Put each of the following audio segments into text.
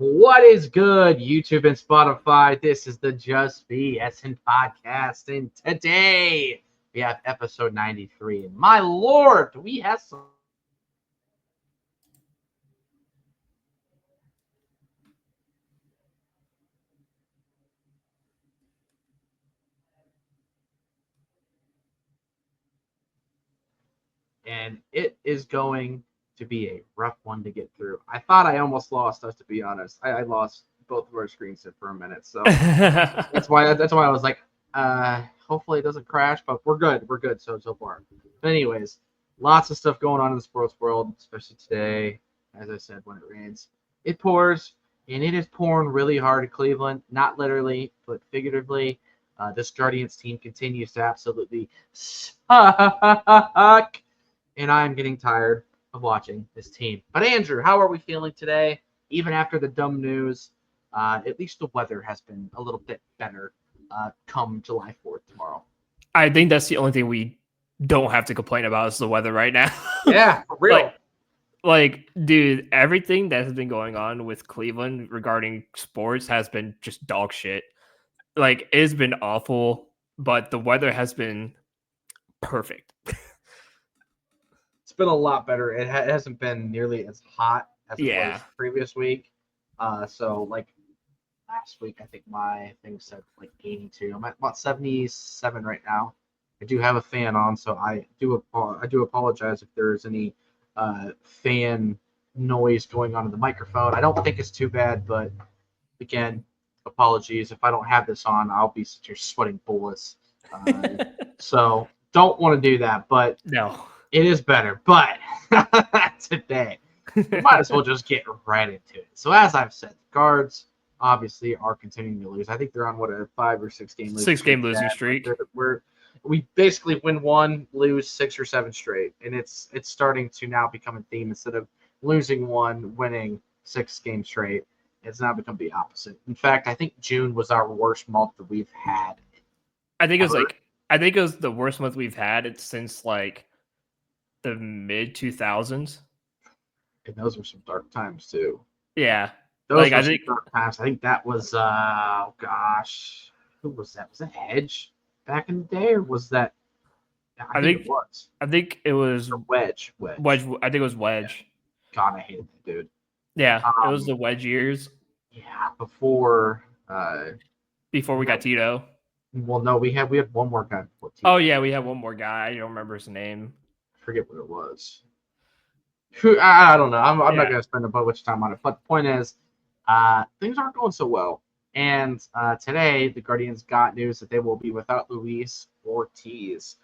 What is good, YouTube and Spotify? This is the Just BSN podcast, and today we have episode 93. And my lord, we have some. And it is going to be a rough one to get through. I thought I almost lost us, to be honest. I lost both of our screens for a minute, so that's why I was like, hopefully it doesn't crash, but we're good. We're good so far. But anyways, lots of stuff going on in the sports world, especially today. As I said, when it rains, it pours, and it is pouring really hard in Cleveland. Not literally, but figuratively. This Guardians team continues to absolutely suck, and I'm getting tired of watching this team. But Andrew, how are we feeling today? Even after the dumb news, at least the weather has been a little bit better come July 4th tomorrow. I think that's the only thing we don't have to complain about is the weather right now. Yeah, for real. Dude, everything that has been going on with Cleveland regarding sports has been just dog shit. Like, it's been awful, but the weather has been perfect. It's been a lot better. It hasn't been nearly as hot as it was previous week. So like last week, I think my thing said like 82. I'm at about 77 right now. I do have a fan on, so I do apologize if there's any fan noise going on in the microphone. I don't think it's too bad, but again, apologies. If I don't have this on, I'll be sitting here sweating bullets. So don't want to do that, but No. it is better. But today, we might as well just get right into it. So as I've said, the Guards obviously are continuing to lose. I think they're on a 5 or 6 game losing streak. We basically win one, lose 6 or 7 straight, and it's starting to now become a theme. Instead of losing one, winning 6 games straight, it's now become the opposite. In fact, I think June was our worst month that we've had. I think it was the worst month we've had since like the mid 2000s. And those were some dark times too. Yeah. Those were some dark times. I think that was who was that? Was that Hedge back in the day, or was that? I think it was. I think it was Wedge. I think it was Wedge. God, I hated that dude. Yeah, it was the Wedge years. Yeah, before we got Tito. Well, no, we had one more guy before Tito. Oh yeah, we had one more guy. I don't remember his name. I forget what it was. I don't know. I'm not going to spend a bunch of time on it. But the point is, things aren't going so well. And today, the Guardians got news that they will be without Luis ORTIZ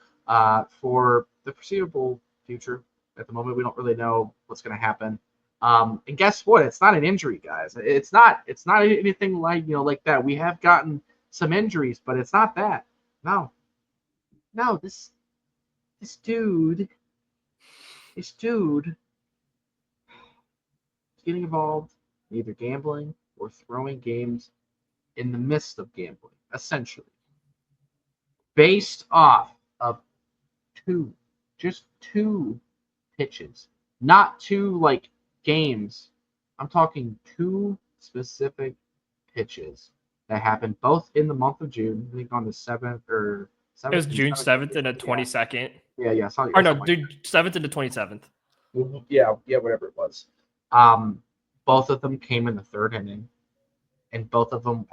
for the foreseeable future. At the moment, we don't really know what's going to happen. And guess what? It's not an injury, guys. It's not anything like that. We have gotten some injuries, but it's not that. No. This dude is getting involved in either gambling or throwing games in the midst of gambling, essentially, based off of just two pitches, not 2 like games. I'm talking 2 specific pitches that happened both in the month of June. I think on the 7th or 7th. It was June 7th and the 22nd. Yeah. Or no, dude, 7th and the 27th. Yeah, whatever it was. Both of them came in the 3rd inning, and both of them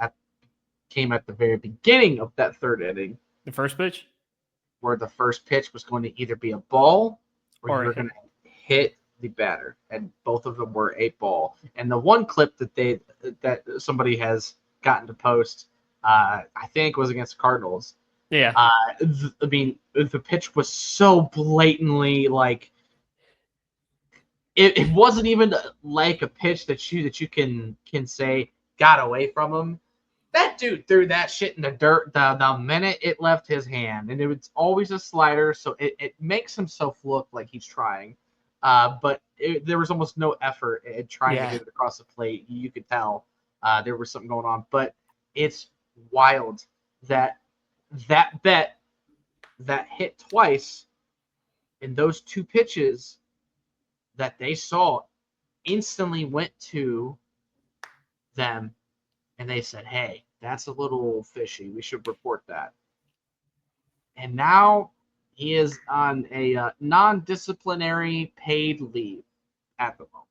came at the very beginning of that 3rd inning. The first pitch? Where the first pitch was going to either be a ball or you were going to hit the batter, and both of them were a ball. And the one clip that somebody has gotten to post, I think was against the Cardinals. Yeah. I mean, the pitch was so blatantly like it wasn't even like a pitch that you can say got away from him. That dude threw that shit in the dirt the minute it left his hand, and it was always a slider, so it makes himself look like he's trying. But there was almost no effort at trying to get it across the plate. You could tell there was something going on. But it's wild that bet that hit twice in those 2 pitches that they saw instantly went to them, and they said, "Hey, that's a little fishy. We should report that." And now he is on a non-disciplinary paid leave at the moment.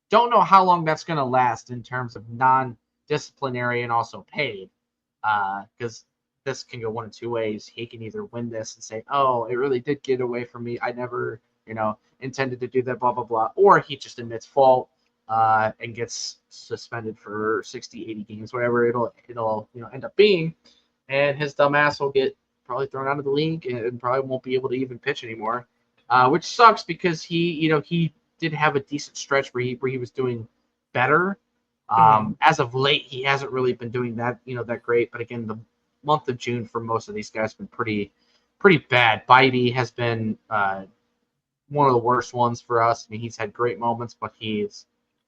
Don't know how long that's going to last in terms of non-disciplinary and also paid, because this can go one of two ways. He can either win this and say, "Oh, it really did get away from me. I never, intended to do that." Blah blah blah, or he just admits fault and gets suspended for 60, 80 games, whatever it'll end up being, and his dumb ass will get probably thrown out of the league and probably won't be able to even pitch anymore, which sucks because he did have a decent stretch where he was doing better. As of late, he hasn't really been doing that great. But again, the month of June for most of these guys has been pretty bad. Bidey has been one of the worst ones for us. I mean, he's had great moments, but he's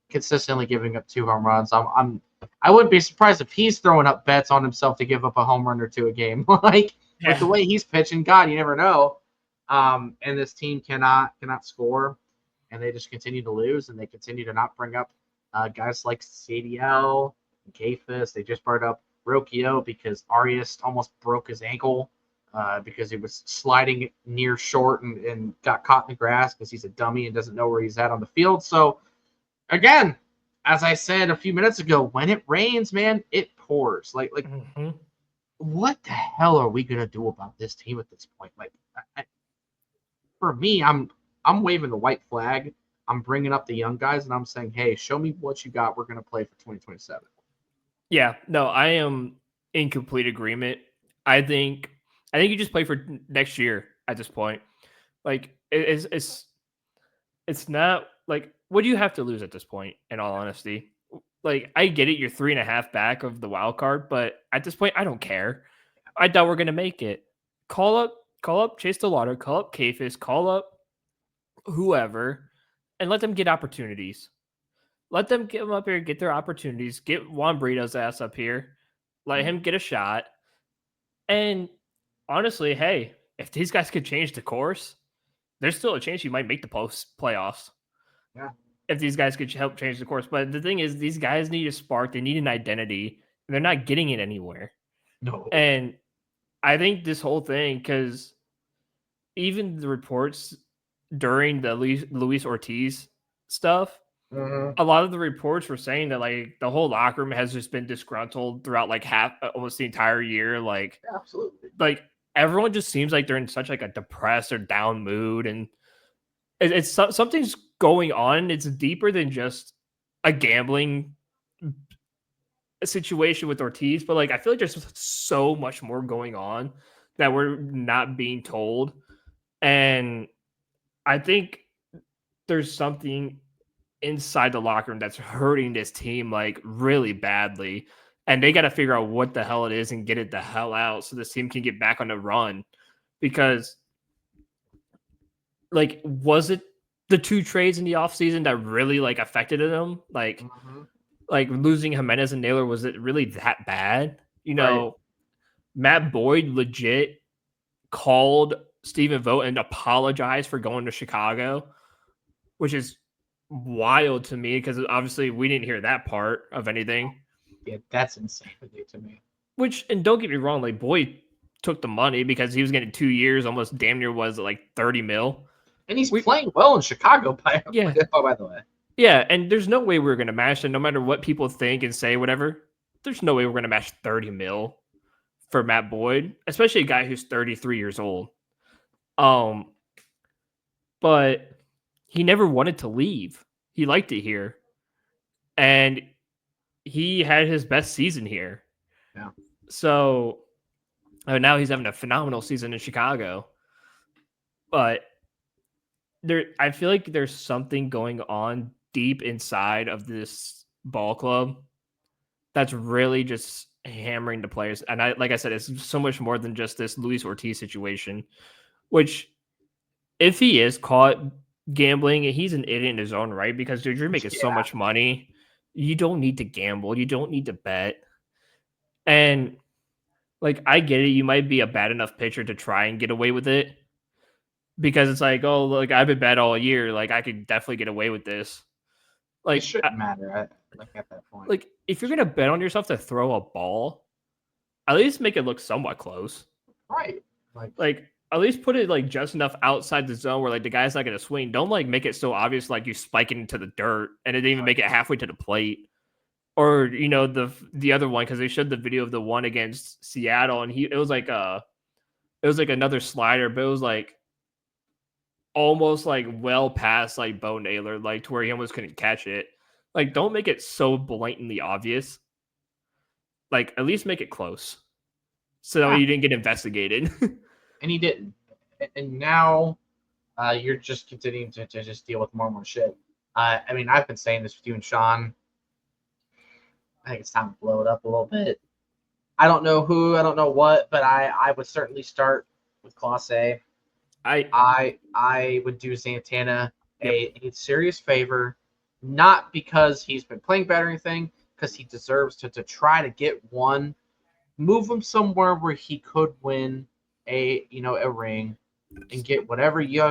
consistently giving up 2 home runs. I wouldn't be surprised if he's throwing up bets on himself to give up a home run or 2 a game. With the way he's pitching, God, you never know. And this team cannot score, and they just continue to lose, and they continue to not bring up guys like CDL, CAVS. They just brought up Rocchio because Arias almost broke his ankle because he was sliding near short and got caught in the grass because he's a dummy and doesn't know where he's at on the field. So, again, as I said a few minutes ago, when it rains, man, it pours. What the hell are we gonna do about this team at this point? For me, I'm waving the white flag. I'm bringing up the young guys, and I'm saying, hey, show me what you got. We're gonna play for 2027. Yeah, no, I am in complete agreement. I think you just play for next year at this point. It's not like, what do you have to lose at this point? In all honesty, I get it. You're 3.5 back of the wild card, but at this point, I don't care. I thought we're gonna make it. Call up Chase DeLauder, call up Kafis, call up whoever, and let them get opportunities. Let them get them up here, get their opportunities. Get Juan Brito's ass up here. Let him get a shot. And honestly, hey, if these guys could change the course, there's still a chance you might make the playoffs. Yeah. If these guys could help change the course. But the thing is, these guys need a spark. They need an identity. And they're not getting it anywhere. No. And I think this whole thing, because even the reports during the Luis Ortiz stuff, a lot of the reports were saying that the whole locker room has just been disgruntled throughout almost the entire year. Absolutely. Everyone just seems like they're in such a depressed or down mood, and it's something's going on. It's deeper than just a gambling situation with Ortiz, but I feel like there's so much more going on that we're not being told. And I think there's something inside the locker room that's hurting this team really badly, and they got to figure out what the hell it is and get it the hell out so this team can get back on the run. Because was it the 2 trades in the offseason that really affected them? Losing Jimenez and Naylor, was it really that bad? Right. Matt Boyd legit called Stephen Vogt and apologized for going to Chicago, which is wild to me because obviously we didn't hear that part of anything. Yeah, that's insanity to me. And don't get me wrong, Boyd took the money because he was getting 2 years, almost damn near was 30 mil. And he's playing well in Chicago, by the way. Yeah, and there's no way we're going to match, and no matter what people think and say, whatever, there's no way we're going to match 30 mil for Matt Boyd, especially a guy who's 33 years old. But he never wanted to leave. He liked it here. And he had his best season here. Yeah. So now he's having a phenomenal season in Chicago. But I feel like there's something going on deep inside of this ball club that's really just hammering the players. And like I said, it's so much more than just this Luis Ortiz situation, which if he is caught gambling, he's an idiot in his own right, because dude, you're making so much money. You don't need to gamble. You don't need to bet. And I get it. You might be a bad enough pitcher to try and get away with it, because it's oh, look, I've been bad all year. I could definitely get away with this. It shouldn't matter. like at that point. Like, if you're gonna bet on yourself to throw a ball, at least make it look somewhat close. Right. Like, at least put it like just enough outside the zone where like the guy's not gonna swing. Don't like make it so obvious like you spike it into the dirt and it didn't even make it halfway to the plate. Or the other one because they showed the video of the one against Seattle and it was like another slider, but it was like almost like well past like Bo Naylor, like to where he almost couldn't catch it. Like, don't make it so blatantly obvious. Like, at least make it close, so you didn't get investigated. And he didn't. And now you're just continuing to just deal with more and more shit. I mean, I've been saying this with you and Sean. I think it's time to blow it up a little bit. I don't know who, I don't know what, but I would certainly start with Class A. I would do Santana a serious favor, not because he's been playing better or anything, because he deserves to try to get one, move him somewhere where he could win a ring and get whatever you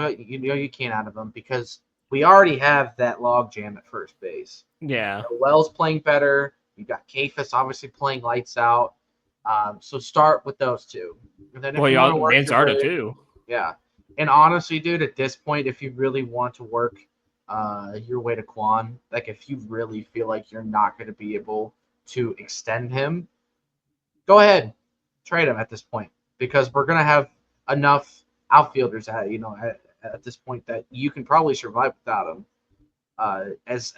can out of him, because we already have that log jam at first base. Yeah. Wells playing better. You got CAVS obviously playing lights out. So start with those two. And then if you want to work Manzardo too. Yeah. And honestly, dude, at this point, if you really want to work your way to Quan, like if you really feel like you're not going to be able to extend him, go ahead, trade him at this point, because we're going to have enough outfielders at this point that you can probably survive without him. As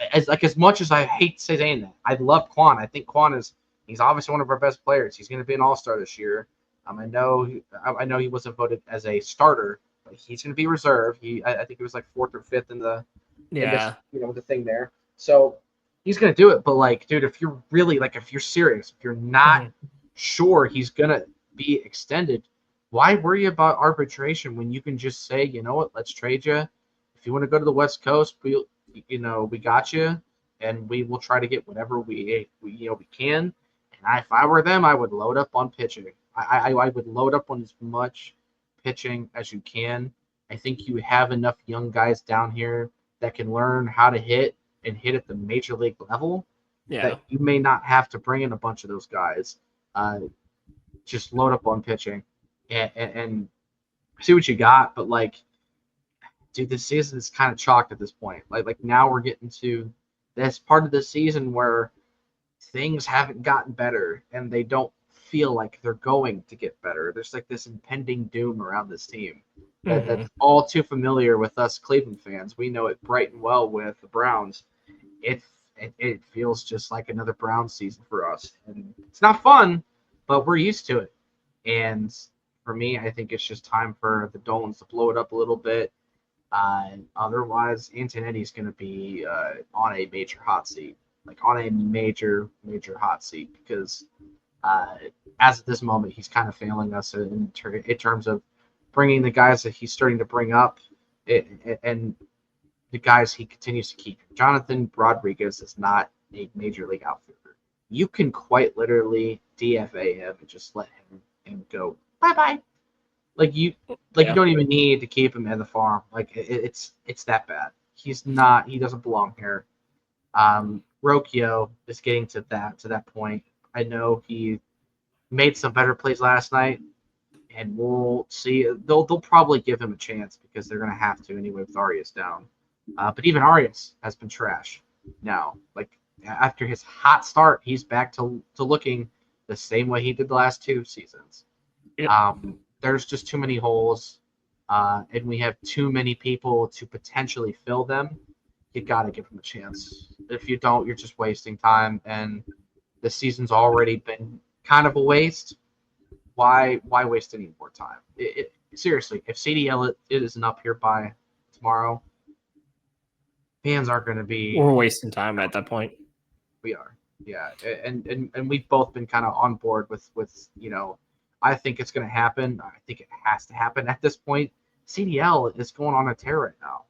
much as I hate saying that, I love Quan. I think Quan he's obviously one of our best players. He's going to be an all-star this year. I know he wasn't voted as a starter, but he's going to be reserve. I think it was like 4th or 5th in the the thing there. So he's going to do it. But like, dude, if you're really if you're serious, if you're not sure he's going to be extended, why worry about arbitration when you can just say, you know what, let's trade you. If you want to go to the West Coast, we got you, and we will try to get whatever we can. And if I were them, I would load up on pitching. I would load up on as much pitching as you can. I think you have enough young guys down here that can learn how to hit and hit at the major league level. Yeah. That you may not have to bring in a bunch of those guys. Just load up on pitching and see what you got. But dude, this season is kind of chalked at this point. Like now we're getting to this part of the season where things haven't gotten better and they don't feel like they're going to get better. There's like this impending doom around this team that's all too familiar with us Cleveland fans. We know it bright and well with the Browns. It feels just like another Browns season for us, and it's not fun, but we're used to it. And for me, I think it's just time for the Dolans to blow it up a little bit. Otherwise, Antonetti's going to be on a major hot seat, on a major hot seat, because as at this moment, he's kind of failing us in terms of bringing the guys that he's starting to bring up and the guys he continues to keep. Jonathan Rodriguez is not a major league outfielder. You can quite literally DFA him and just let him go bye-bye. You don't even need to keep him at the farm. It's that bad. He doesn't belong here. Rocchio is getting to that point. I know he made some better plays last night, and we'll see. They'll probably give him a chance because they're gonna have to anyway with Arias down. But even Arias has been trash now. After his hot start, he's back to looking the same way he did the last 2 seasons. Yep. There's just too many holes, and we have too many people to potentially fill them. You got to give them a chance. If you don't, you're just wasting time, and the season's already been kind of a waste. Why waste any more time? Seriously, if CDL isn't up here by tomorrow, fans aren't going to be. We're wasting time at that point. We are, yeah, and we've both been kind of on board with I think it's going to happen. I think it has to happen at this point. CDL is going on a tear right now.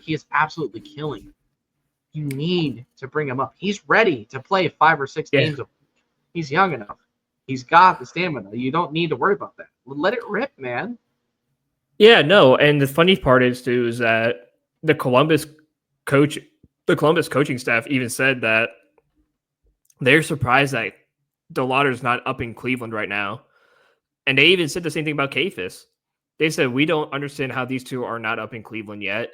He is absolutely killing. You need to bring him up. He's ready to play 5 or 6 games. He's young enough. He's got the stamina. You don't need to worry about that. Let it rip, man. Yeah, no. And the funny part is that the Columbus coaching staff even said that they're surprised that DeLauder's not up in Cleveland right now. And they even said the same thing about CAVS. They said, we don't understand how these two are not up in Cleveland yet.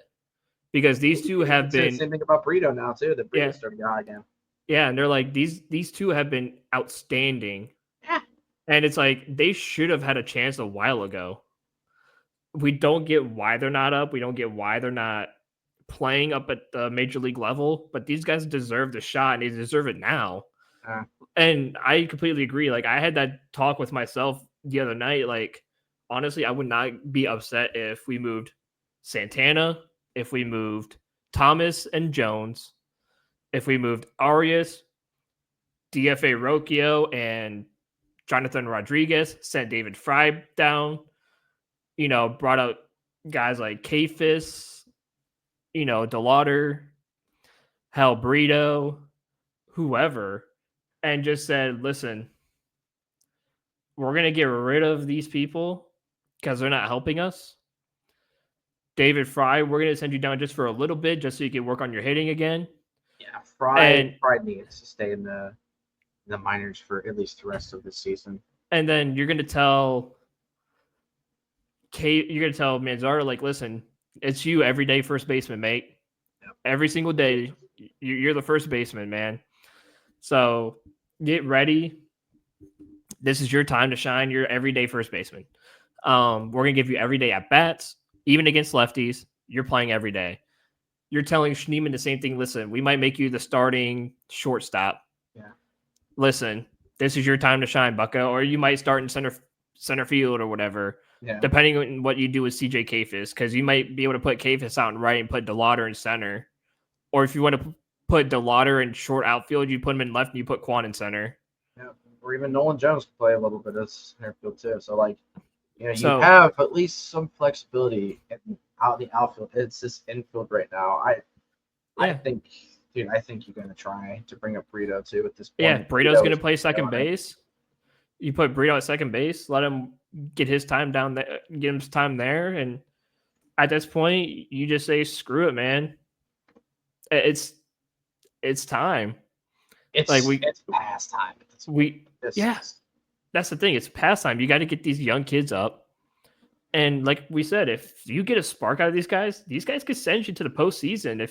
Because these two have Say the been, same thing about Brito now too. That Brito's yeah, starting to get hot again. yeah, and they're like, these two have been outstanding. Yeah. And it's like they should have had a chance a while ago. We don't get why they're not up. We don't get why they're not playing up at the major league level, but these guys deserve the shot and they deserve it now. And I completely agree. Like, I had that talk with myself the other night. Like, honestly, I would not be upset if we moved Santana, if we moved Thomas and Jones, if we moved Arias, DFA Rocchio, and Jonathan Rodriguez, sent David Fry down, brought out guys like CAVS, DeLauder, Hal Brito, whoever, and just said, listen, we're going to get rid of these people because they're not helping us. David Fry, we're going to send you down just for a little bit just so you can work on your hitting again. Yeah, Fry needs to stay in the minors for at least the rest of the season. And then you're going to tell Manzardo, like, listen, it's you every day first baseman, mate. Yep. Every single day, you're the first baseman, man. So get ready. This is your time to shine. You're everyday first baseman. We're going to give you everyday at-bats, even against lefties. You're playing every day. You're telling Schneemann the same thing. Listen, we might make you the starting shortstop. Yeah. Listen, this is your time to shine, Bucko. Or you might start in center field or whatever, depending on what you do with CJ CAVS, because you might be able to put CAVS out in right and put DeLauder in center. Or if you want to put DeLauder in short outfield, you put him in left and you put Quan in center. Yeah. Or even Nolan Jones can play a little bit of center field too. So, like, you have at least some flexibility out in the outfield. It's this infield right now. I think you're going to try to bring up Brito too at this point. Yeah, Brito's going to play second base. You put Brito at second base, let him get his time down there, get him time there, and at this point, you just say, "Screw it, man! It's time." It's past time. That's the thing. It's past time. You got to get these young kids up, and like we said, if you get a spark out of these guys could send you to the postseason.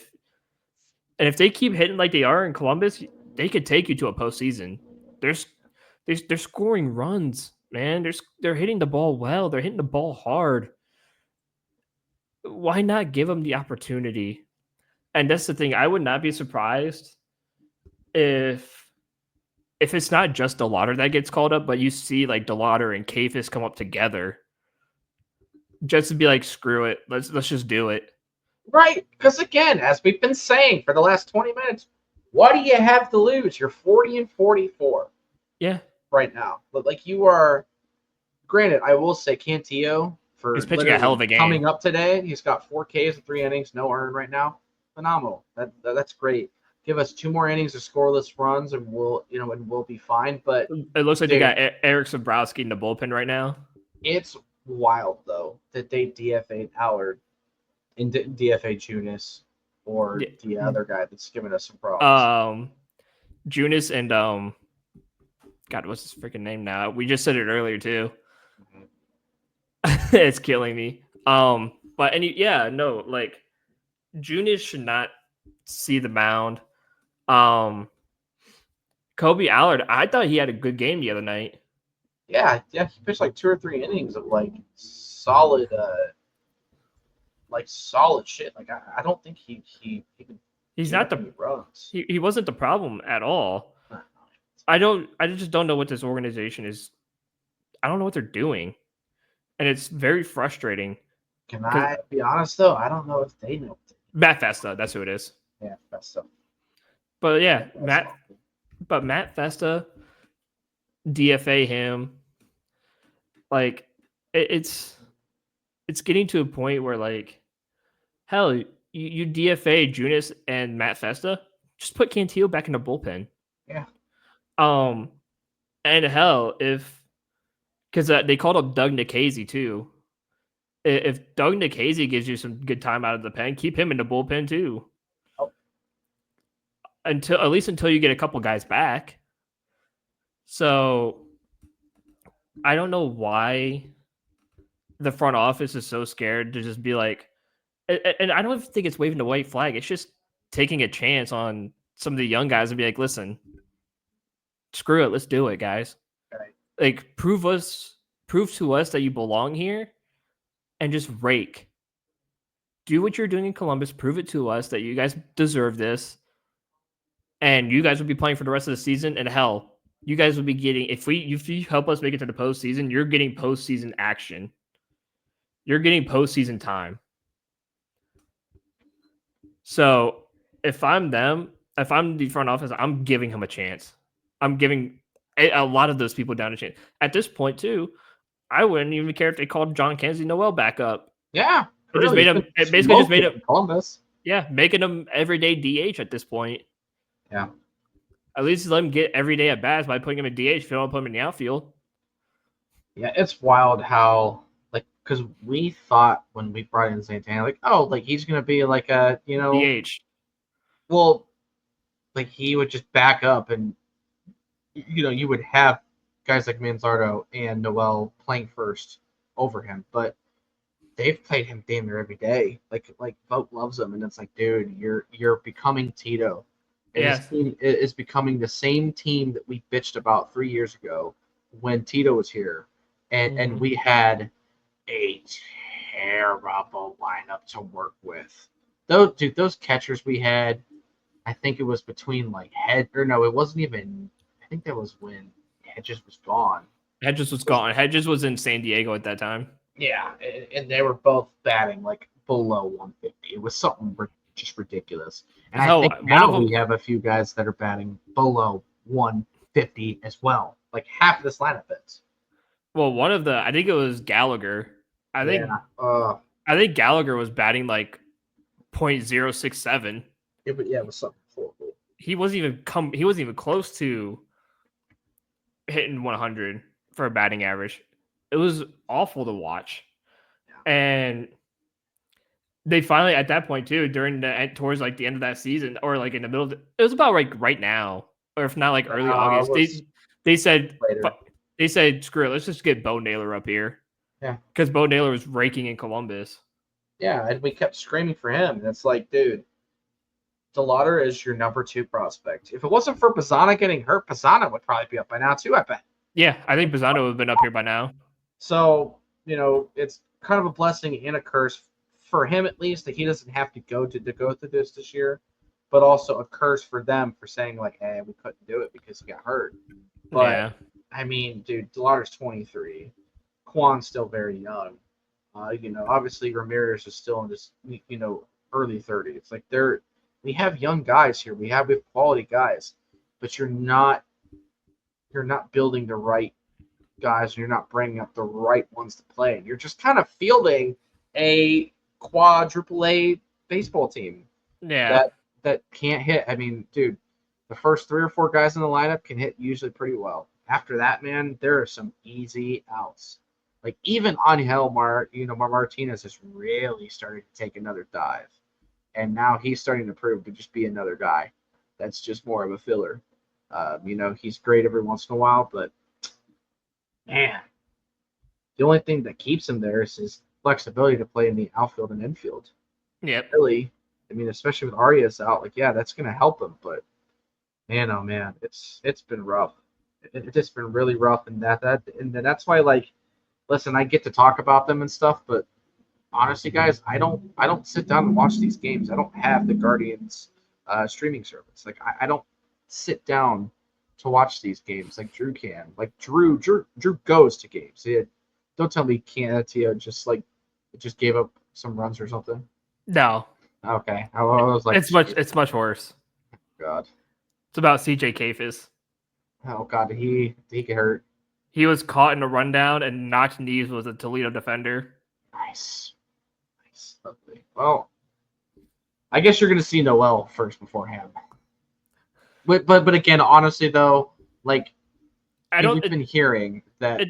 If they keep hitting like they are in Columbus, they could take you to a postseason. They're scoring runs, man. They're hitting the ball well. They're hitting the ball hard. Why not give them the opportunity? And that's the thing. I would not be surprised if it's not just DeLauder that gets called up, but you see like DeLauder and CAVS come up together just to be like, screw it. Let's just do it. Right. Because again, as we've been saying for the last 20 minutes, what do you have to lose? You're 40-44. Yeah. Right now. But like, you are, granted, I will say Cantillo he's pitching a hell of a game coming up today. He's got 4 Ks and 3 innings, no earned right now. Phenomenal. That's great. Give us 2 more innings of scoreless runs, and we'll be fine. But it looks like they got Eric Sabrowski in the bullpen right now. It's wild though that they DFA'd Allard and DFA Junis or the other guy that's giving us some problems. Junis and God, what's his freaking name now? We just said it earlier too. Mm-hmm. It's killing me. But like Junis should not see the mound. Kobe Allard, I thought he had a good game the other night. Yeah, he pitched like 2 or 3 innings of like solid shit. Like I don't think he's not the runs. He wasn't the problem at all. I just don't know what this organization is. I don't know what they're doing. And it's very frustrating. Can I be honest though? I don't know if they know. Matt Festa, that's who it is. Yeah, Festa. But yeah, Matt Festa, DFA him. Like it's getting to a point where like, hell, you DFA Junis and Matt Festa, just put Cantillo back in the bullpen. Yeah. And hell, because they called up Doug Nikhazy too. If Doug Nikhazy gives you some good time out of the pen, keep him in the bullpen too. Oh. Until you get a couple guys back. So I don't know why the front office is so scared to just be like, and I don't even think it's waving the white flag. It's just taking a chance on some of the young guys and be like, listen, screw it, let's do it, guys. Right. Like, prove to us that you belong here, and just rake. Do what you're doing in Columbus. Prove it to us that you guys deserve this, and you guys will be playing for the rest of the season. And hell, you guys will be getting if you help us make it to the postseason, you're getting postseason action. You're getting postseason time. So if I'm them, if I'm the front office, I'm giving him a chance. I'm giving a lot of those people down a chance. At this point, too, I wouldn't even care if they called John Kenzie Noel back up. Yeah, It just really. made him. It basically just made him. Columbus. Yeah, making him everyday DH at this point. Yeah. At least let him get every day at bats by putting him in DH. If you don't put him in the outfield. Yeah, it's wild how because we thought when we brought in Santana, like, oh, like he's gonna be like a DH. Well, like he would just back up and you would have guys like Manzardo and Noel playing first over him, but they've played him damn near every day. Like Vogt loves him, and it's like, dude, you're becoming Tito. And Yes. his team is becoming the same team that we bitched about 3 years ago when Tito was here, and we had a terrible lineup to work with. Those catchers we had, I think it was between it wasn't even. I think that was when Hedges was gone. Hedges was gone. Hedges was in San Diego at that time. Yeah, and they were both batting like below 150. It was something just ridiculous. And I think now we have a few guys that are batting below 150 as well. Like half of this lineup is. Well, I think it was Gallagher. I think Gallagher was batting like .067. It was something horrible. He wasn't even close to hitting 100 for a batting average. It was awful to watch. Yeah. And they finally, at that point too, towards like the end of that season, or like in the middle, it was about like right now, or if not like early August. They said screw it, let's just get Bo Naylor up here. Yeah, because Bo Naylor was raking in Columbus. Yeah, and we kept screaming for him. And it's like, dude, DeLauder is your number 2 prospect. If it wasn't for Pizzana getting hurt, Pizzana would probably be up by now too, I bet. Yeah, I think Pizzana would have been up here by now. So, it's kind of a blessing and a curse for him, at least, that he doesn't have to go through this year, but also a curse for them for saying, like, hey, we couldn't do it because he got hurt. But, yeah. I mean, dude, DeLauder's 23. Kwan's still very young. Obviously Ramirez is still in his, early 30s. Like we have young guys here. We have quality guys, but you're not building the right guys, and you're not bringing up the right ones to play. You're just kind of fielding a quadruple A baseball team. Yeah. That can't hit. I mean, dude, the first 3 or 4 guys in the lineup can hit usually pretty well. After that, man, there are some easy outs. Like even Angel Martinez has really started to take another dive, and now he's starting to prove to just be another guy. That's just more of a filler. He's great every once in a while, but man, the only thing that keeps him there is his flexibility to play in the outfield and infield. Yeah, really. I mean, especially with Arias out, that's going to help him. But man, oh man, it's been rough. It's just been really rough, and that's why listen, I get to talk about them and stuff, but honestly, guys, I don't sit down and watch these games. I don't have the Guardians streaming service. I don't sit down to watch these games like Drew can. Like Drew goes to games. Don't tell me Canatio just gave up some runs or something. No. Okay, I was like, it's much worse. God, it's about CJ CAVS. Oh God, did he get hurt? He was caught in a rundown and knocked knees with a Toledo defender. Nice. Lovely. Well, I guess you're going to see Noel first before him. But again, honestly though, we've been hearing that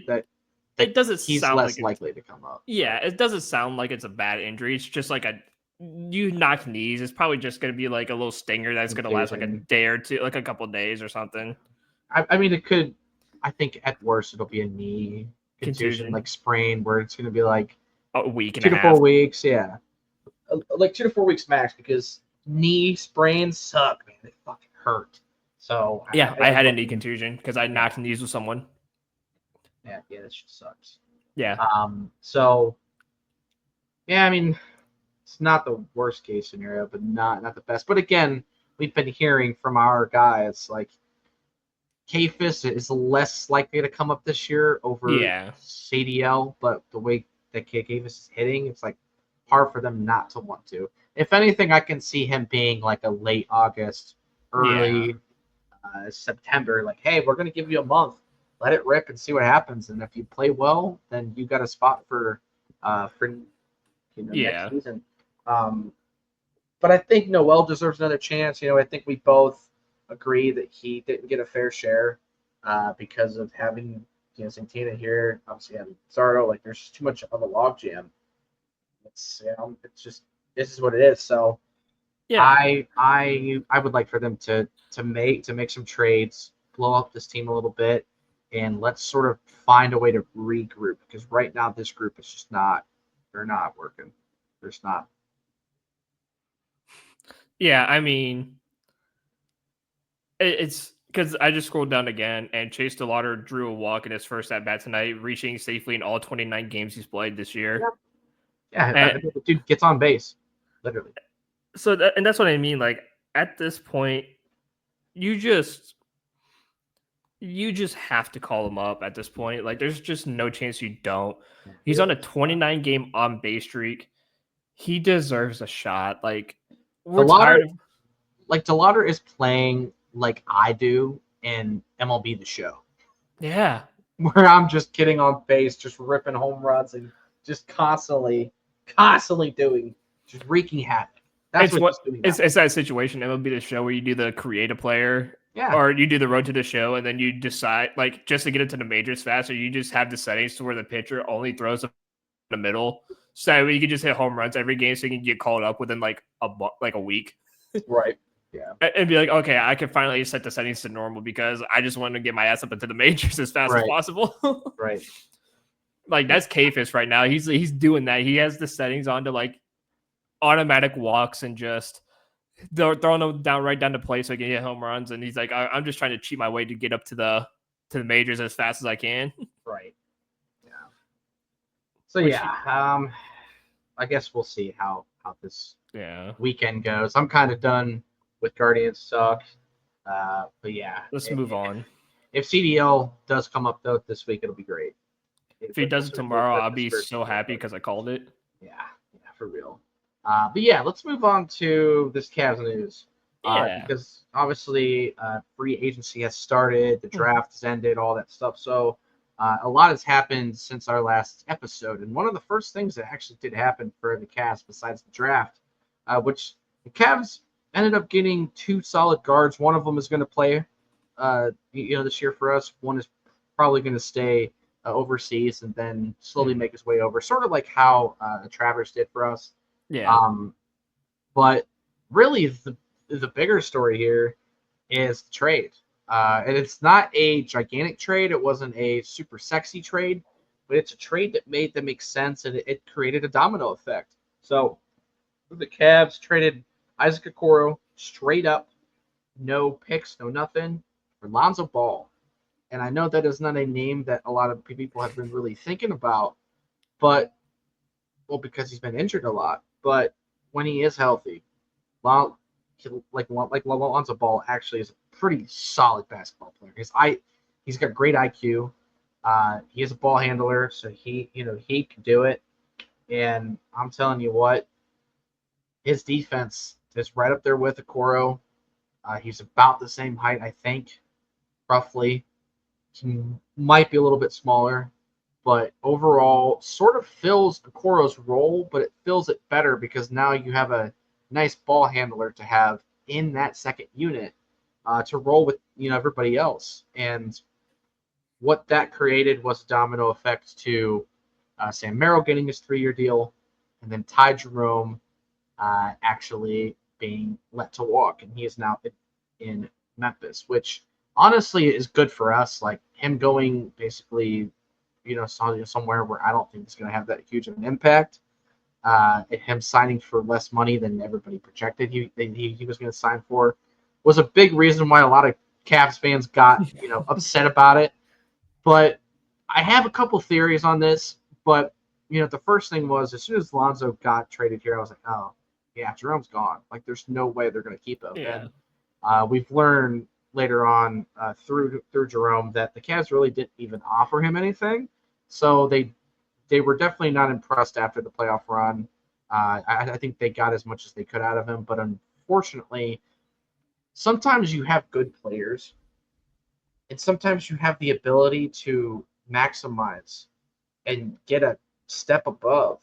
it doesn't he's sound less likely to come up. Yeah, it doesn't sound like it's a bad injury. It's just like you knock knees. It's probably just going to be like a little stinger that's going to last like a day or two, like a couple of days or something. I mean, it could. I think at worst it'll be a knee contusion, Contusion. like sprain, where it's going to be like A week and 2 a to half. 4 weeks. Yeah, like 2 to 4 weeks max, because knee sprains suck, man. They fucking hurt. So Yeah, I I'd had a love knee them. contusion because I Yeah, knocked knees with someone. yeah, that just sucks. Yeah. So yeah, I mean, it's not the worst case scenario, but not the best. But again, we've been hearing from our guys like CAVS is less likely to come up this year over Yeah. CDL, but the way that CAVS is hitting, it's like hard for them not to want to. If anything, I can see him being like a late August, Yeah. early September. Like, hey, we're gonna give you a month, let it rip and see what happens. And if you play well, then you got a spot for next Yeah. season. Um, but I think Noel deserves another chance. I think we both agree that he didn't get a fair share because of having Santina here. Obviously, having Zardo, like there's just too much of a logjam. It's just this is what it is. So Yeah. I would like for them to make some trades, blow up this team a little bit, and let's sort of find a way to regroup, because right now this group is just not, they're not working. They're just not. Yeah. I mean, it's because I just scrolled down again, and Chase DeLauder drew a walk in his first at bat tonight, reaching safely in all 29 games he's played this Yeah, year. yeah. And The dude gets on base, literally. so, and that's what I mean. Like at this point, you just you just have to call him up at this point. Like there's just no chance you don't. He's on a 29 game on base streak. He deserves a shot. Like we're DeLauder, tired of DeLauder is playing like I do in MLB The Show, yeah. where I'm just getting on base, just ripping home runs, and just constantly just wreaking havoc. That's It's what what he's doing now. it's that situation. It would be the show where you do the create a player Yeah, or you do the road to the show, and then you decide like just to get into the majors faster. You just have the settings to where the pitcher only throws in the middle, so you can just hit home runs every game, so you can get called up within like a week. right. Yeah, And be like, okay, I can finally set the settings to normal because I just want to get my ass up into the majors as fast as right, possible. right. Like that's Kfis right now. He's doing that. He has the settings on to like automatic walks and just they're throwing them down right down the plate so he can hit home runs. And he's like, I'm just trying to cheat my way to get up to the majors as fast as I can. Right. Yeah. So Which yeah, I guess we'll see how this yeah, weekend goes. I'm kind of done with Guardians suck. But yeah, let's move on. if CDL does come up though this week, it'll be great. If he does it We'll tomorrow, start I'll the be spiritual so happy build-up. because I called it. Yeah, for real. But yeah, let's move on to this Cavs news. Yeah. Because obviously free agency has started, the draft has ended, all that stuff. So a lot has happened since our last episode. And one of the first things that actually did happen for the Cavs, besides the draft, which the Cavs ended up getting 2 solid guards. One of them is going to play, this year for us. One is probably going to stay overseas and then slowly make his way over, sort of like how Travers did for us. Yeah. But really, the bigger story here is the trade. And it's not a gigantic trade. It wasn't a super sexy trade, but it's a trade that makes sense, and it created a domino effect. So the Cavs traded Isaac Okoro straight up, no picks, no nothing, for Lonzo Ball. And I know that is not a name that a lot of people have been really thinking about, but because he's been injured a lot. But when he is healthy, Lonzo Ball actually is a pretty solid basketball player. He's got great IQ. He is a ball handler, so he can do it. And I'm telling you what, his defense is right up there with Okoro. He's about the same height, I think, roughly. He might be a little bit smaller, but overall sort of fills Okoro's role, but it fills it better because now you have a nice ball handler to have in that second unit to roll with everybody else. And what that created was a domino effect to Sam Merrill getting his 3-year deal, and then Ty Jerome actually being let to walk, and he is now in Memphis, which honestly is good for us. Like, him going basically, somewhere where I don't think he's going to have that huge of an impact. Him signing for less money than everybody projected he was going to sign for was a big reason why a lot of Cavs fans got upset about it. But I have a couple theories on this. But the first thing was as soon as Lonzo got traded here, I was like, oh yeah, Jerome's gone. Like there's no way they're going to keep him. Yeah. And we've learned later on through Jerome that the Cavs really didn't even offer him anything. So they were definitely not impressed after the playoff run. I think they got as much as they could out of him, but unfortunately, sometimes you have good players, and sometimes you have the ability to maximize and get a step above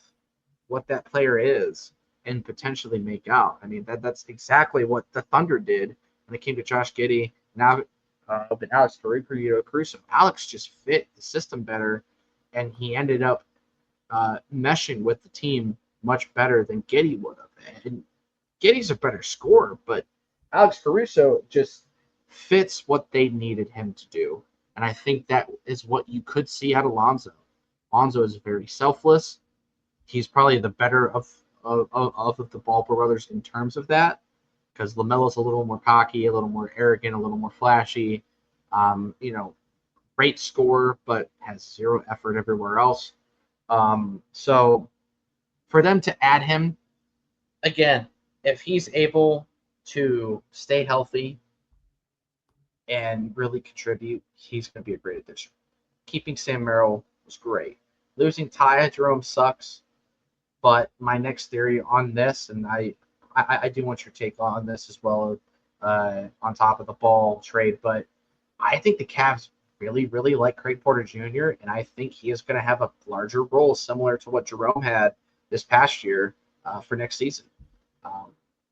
what that player is and potentially make out. I mean, that's exactly what the Thunder did when it came to Josh Giddey. Now, but Alex Caruso. Alex just fit the system better, and he ended up meshing with the team much better than Giddey would have. And Giddey's a better scorer, but Alex Caruso just fits what they needed him to do. And I think that is what you could see out of Lonzo. Lonzo is very selfless. He's probably the better of the Ball brothers in terms of that, because LaMelo's a little more cocky, a little more arrogant, a little more flashy. Great scorer, but has zero effort everywhere else. So for them to add him, again, if he's able to stay healthy and really contribute, he's going to be a great addition. Keeping Sam Merrill was great. Losing Ty Jerome sucks, but my next theory on this, and I do want your take on this as well, on top of the Ball trade, but I think the Cavs really, really like Craig Porter Jr., and I think he is going to have a larger role similar to what Jerome had this past year for next season.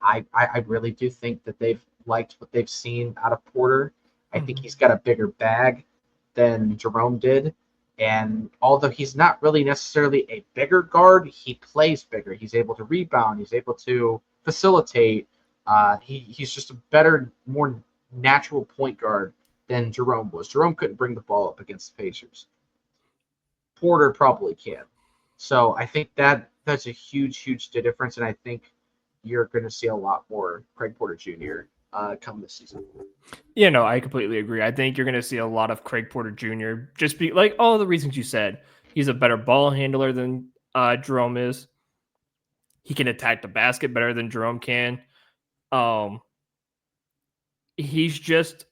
I really do think that they've liked what they've seen out of Porter. I think he's got a bigger bag than Jerome did. And although he's not really necessarily a bigger guard, he plays bigger. He's able to rebound. He's able to facilitate. He's just a better, more natural point guard than Jerome was. Jerome couldn't bring the ball up against the Pacers. Porter probably can. So I think that's a huge, huge difference, and I think you're going to see a lot more Craig Porter Jr. Come this season. Yeah, no, I completely agree. I think you're going to see a lot of Craig Porter Jr. just be like all the reasons you said. He's a better ball handler than Jerome is. He can attack the basket better than Jerome can. He's just,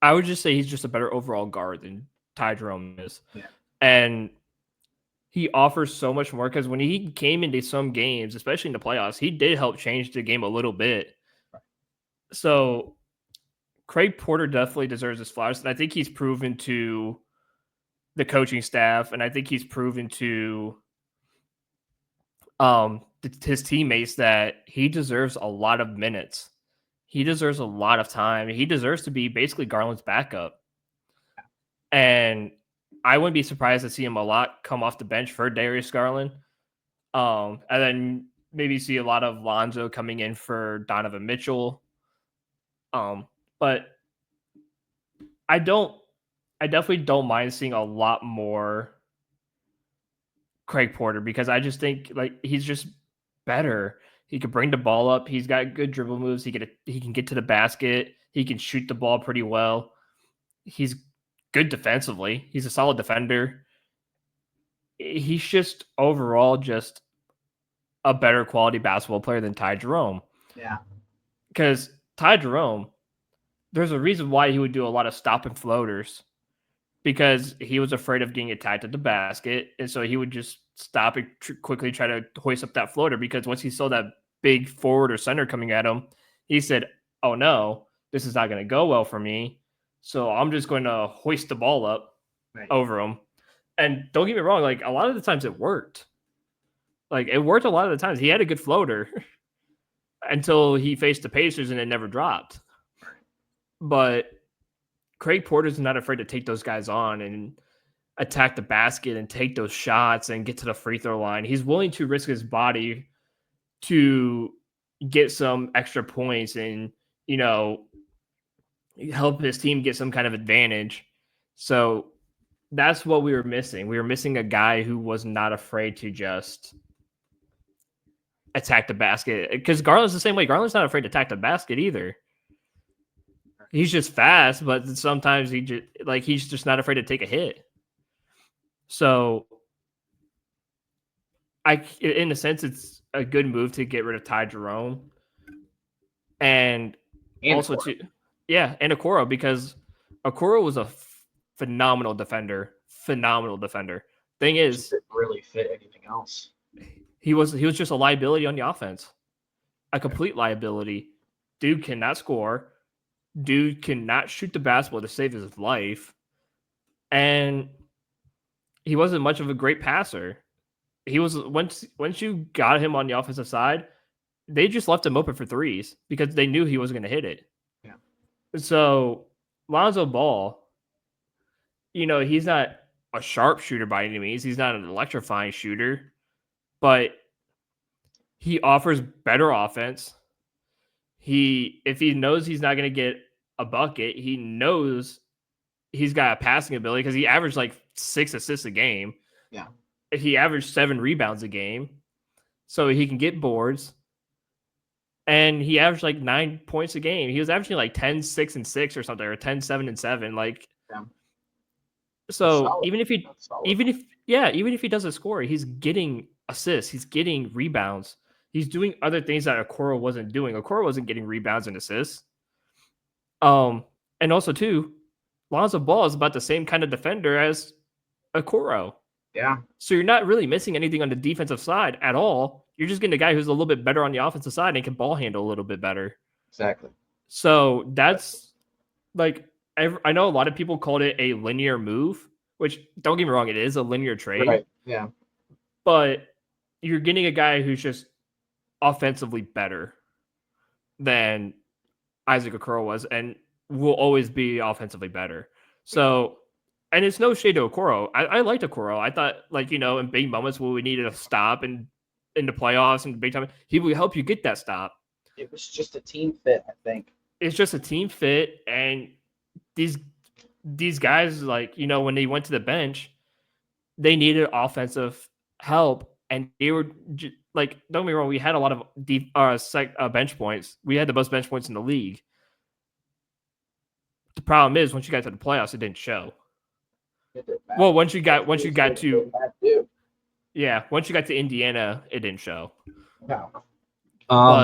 I would just say he's just a better overall guard than Ty Jerome is. Yeah. And he offers so much more because when he came into some games, especially in the playoffs, he did help change the game a little bit. So Craig Porter definitely deserves his flowers, and I think he's proven to the coaching staff, and I think he's proven to his teammates that he deserves a lot of minutes. He deserves a lot of time. He deserves to be basically Garland's backup. And I wouldn't be surprised to see him a lot come off the bench for Darius Garland. And then maybe see a lot of Lonzo coming in for Donovan Mitchell. But I definitely don't mind seeing a lot more Craig Porter because I just think like he's just better. He can bring the ball up. He's got good dribble moves. He can get to the basket. He can shoot the ball pretty well. He's good defensively. He's a solid defender. He's just overall just a better quality basketball player than Ty Jerome. Yeah. Because Ty Jerome, there's a reason why he would do a lot of stop and floaters because he was afraid of getting attacked at the basket. And so he would just stop and quickly try to hoist up that floater because once he saw that big forward or center coming at him, he said, oh no, this is not going to go well for me. So I'm just going to hoist the ball up over him. And don't get me wrong, like a lot of the times it worked. Like it worked a lot of the times. He had a good floater until he faced the Pacers and it never dropped. But Craig Porter's not afraid to take those guys on and attack the basket and take those shots and get to the free throw line. He's willing to risk his body to get some extra points and, help his team get some kind of advantage. So that's what we were missing. We were missing a guy who was not afraid to just attack the basket. Because Garland's the same way. Garland's not afraid to attack the basket either. He's just fast, but sometimes he's just not afraid to take a hit. So in a sense, it's a good move to get rid of Ty Jerome. And also Okoro. and Okoro, because Okoro was a phenomenal defender. Thing is, didn't really fit anything else. He was just a liability on the offense, a complete liability. Dude cannot score. Dude cannot shoot the basketball to save his life, and he wasn't much of a great passer. He was once you got him on the offensive side, they just left him open for threes because they knew he wasn't going to hit it. Yeah. So Lonzo Ball, he's not a sharp shooter by any means. He's not an electrifying shooter, but he offers better offense. If he knows he's not going to get a bucket, he knows he's got a passing ability because he averaged like 6 assists a game. Yeah. He averaged 7 rebounds a game. So he can get boards. And he averaged like 9 points a game. He was averaging like 10, 6, and 6 or something, or 10, 7, and 7. Like, yeah. So even if he doesn't score, he's getting assists, he's getting rebounds, he's doing other things that Okoro wasn't doing. Okoro wasn't getting rebounds and assists. And also too, Lonzo Ball is about the same kind of defender as Okoro. Yeah. So you're not really missing anything on the defensive side at all. You're just getting a guy who's a little bit better on the offensive side and can ball handle a little bit better. Exactly. So that's like, I know a lot of people called it a linear move, which, don't get me wrong, it is a linear trade. Right. Yeah. But you're getting a guy who's just offensively better than Isaac Okoro was and will always be offensively better. So, and it's no shade to Okoro. I liked Okoro. I thought, in big moments where we needed a stop and in the playoffs and big time, he would help you get that stop. It was just a team fit, I think. It's just a team fit, and these guys, when they went to the bench, they needed offensive help, and they were don't get me wrong, we had a lot of deep bench points. We had the most bench points in the league. The problem is, once you got to the playoffs, it didn't show. Well, once you got to Indiana, it didn't show. No.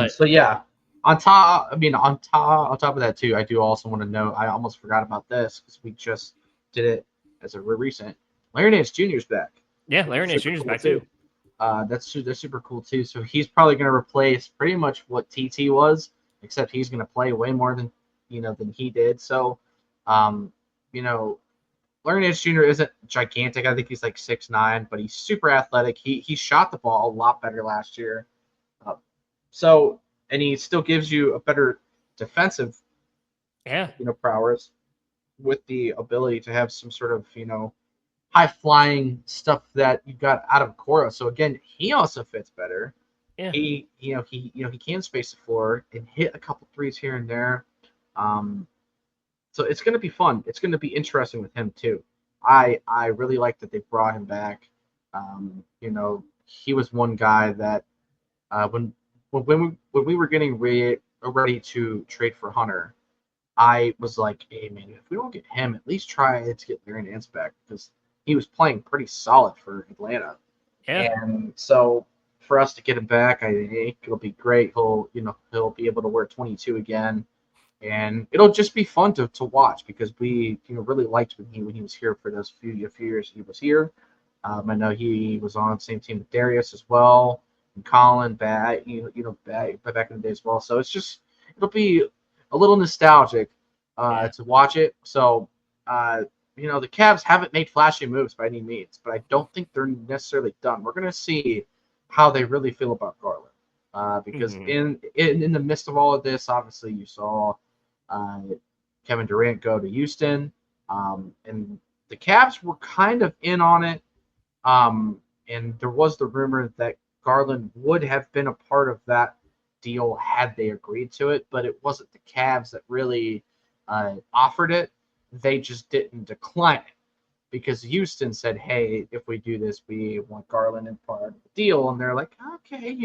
So yeah, on top of that too, I do also want to note, I almost forgot about this because we just did it as a recent. Larry Nance Jr.'s back. Yeah, Larry Nance Jr.'s back too. That's super cool too. So he's probably going to replace pretty much what TT was, except he's going to play way more than he did. So, Larry Nance Jr. isn't gigantic. I think he's like 6'9", but he's super athletic. He shot the ball a lot better last year. And he still gives you a better defensive, prowess with the ability to have some sort of, high flying stuff that you got out of Okoro. So again, he also fits better. Yeah. He can space the floor and hit a couple threes here and there. So it's going to be fun. It's going to be interesting with him too. I really like that they brought him back. He was one guy that when we were getting ready to trade for Hunter, I was like, hey man, if we don't get him, at least try to get Larry Nance back, because he was playing pretty solid for Atlanta. Yeah. And so for us to get him back, I think it'll be great. He'll be able to wear 22 again. And it'll just be fun to watch, because we really liked when he was here for those few years he was here. I know he was on the same team with Darius as well, and Colin back in the day as well. So it'll be a little nostalgic to watch it. So the Cavs haven't made flashy moves by any means, but I don't think they're necessarily done. We're gonna see how they really feel about Garland, because in the midst of all of this, obviously you saw Kevin Durant go to Houston, and the Cavs were kind of in on it, and there was the rumor that Garland would have been a part of that deal had they agreed to it, but it wasn't the Cavs that really offered it. they just didn't decline it because Houston said, "Hey, if we do this, we want Garland in part of the deal," and they're like, "Okay,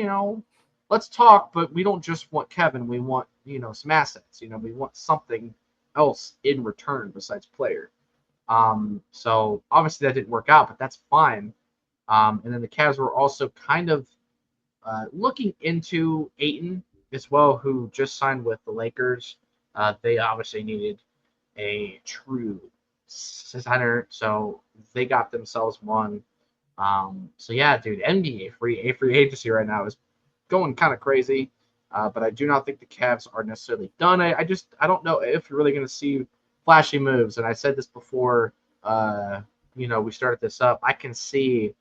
let's talk, but we don't just want Kevin. We want some assets. We want something else in return besides player." So obviously that didn't work out, but that's fine. And then the Cavs were also kind of looking into Ayton as well, who just signed with the Lakers. They obviously needed a true center, so they got themselves one. So yeah, dude, NBA free agency right now is going kind of crazy. But I do not think the Cavs are necessarily done. I don't know if you're really going to see flashy moves. And I said this before. We started this up. I can see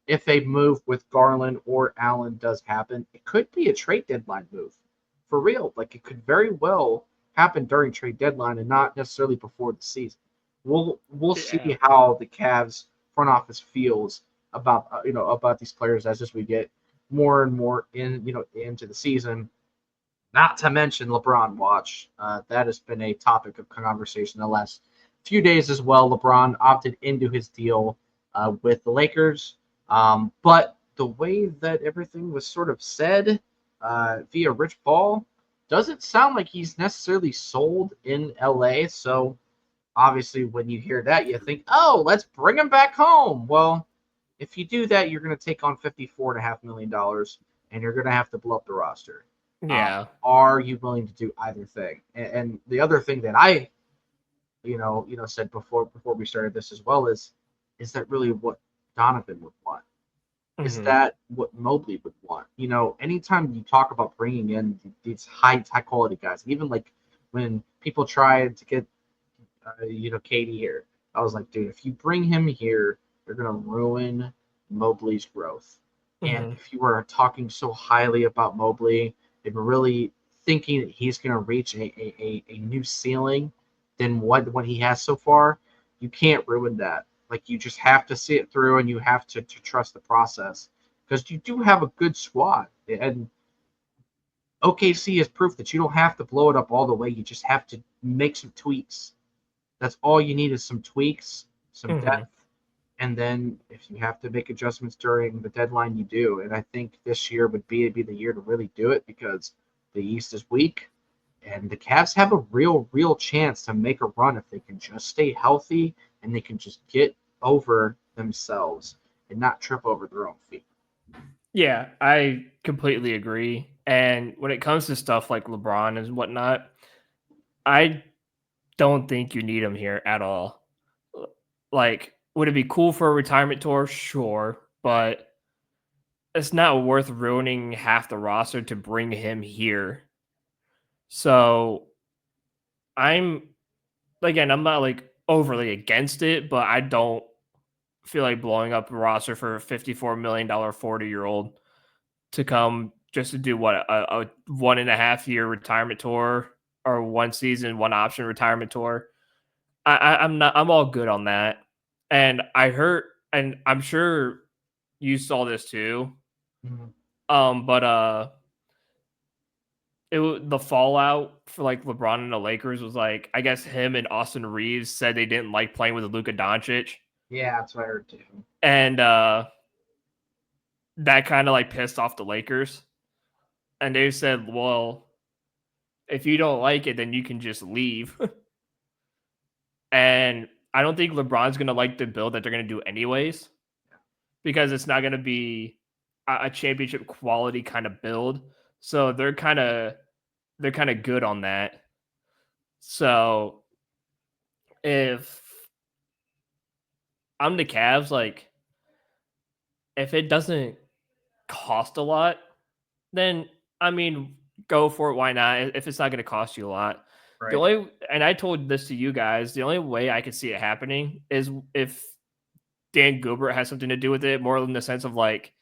if a move with Garland or Allen does happen, it could be a trade deadline move for real. Like it could very well happen during trade deadline and not necessarily before the season. We'll see how the Cavs front office feels about about these players as we get more and more into the season. Not to mention LeBron watch. That has been a topic of conversation the last few days as well. LeBron opted into his deal with the Lakers, but the way that everything was sort of said via Rich Paul doesn't sound like he's necessarily sold in LA. So obviously, when you hear that, you think, "Oh, let's bring him back home." Well, if you do that, you're going to take on $54.5 million, and you're going to have to blow up the roster. Yeah. Are you willing to do either thing? And the other thing that I, said before we started this as well is that really what Donovan would want? Is that what Mobley would want? Anytime you talk about bringing in these high quality guys, even like when people tried to get, Katie here, I was like, dude, if you bring him here, you're gonna ruin Mobley's growth. And if you were talking so highly about Mobley and really thinking that he's going to reach a new ceiling than what he has so far, you can't ruin that. Like, you just have to see it through and you have to trust the process because you do have a good squad. And OKC is proof that you don't have to blow it up all the way. You just have to make some tweaks. That's all you need is some tweaks, some depth. And then if you have to make adjustments during the deadline, you do. And I think this year would be the year to really do it because the East is weak. And the Cavs have a real chance to make a run if they can just stay healthy and they can just get over themselves and not trip over their own feet. Yeah, I completely agree. And when it comes to stuff like LeBron and whatnot, I don't think you need him here at all. Like, would it be cool for a retirement tour? Sure, but it's not worth ruining half the roster to bring him here. So I'm I'm not like overly against it, but I don't feel like blowing up a roster for a $54 million 40-year-old to come just to do what a 1.5 year retirement tour or one season, one option retirement tour. I'm all good on that. And I heard, and I'm sure you saw this too. But the fallout for like LeBron and the Lakers was like, I guess him and Austin Reeves said they didn't like playing with Luka Doncic. Yeah, that's what I heard too. And that kind of like pissed off the Lakers. And they said, well, if you don't like it, then you can just leave. And I don't think LeBron's going to like the build that they're going to do anyways, because it's not going to be a championship quality kind of build. So they're kind of good on that. So if I'm the Cavs, like if it doesn't cost a lot, then I mean, go for it. Why not? If it's not going to cost you a lot. The Right. only, and I told this to you guys, the only way I could see it happening is if Dan Gilbert has something to do with it, more in the sense of like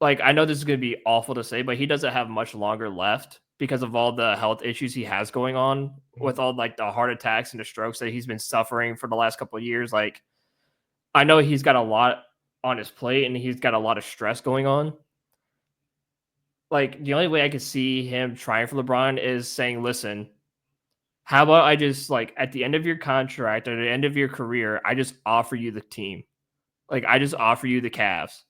I know this is going to be awful to say, but he doesn't have much longer left because of all the health issues he has going on with all like the heart attacks and the strokes that he's been suffering for the last couple of years. Like, I know he's got a lot on his plate and he's got a lot of stress going on. Like, the only way I could see him trying for LeBron is saying, listen, How about I just like at the end of your contract or the end of your career, I just offer you the team. Like I just offer you the Cavs.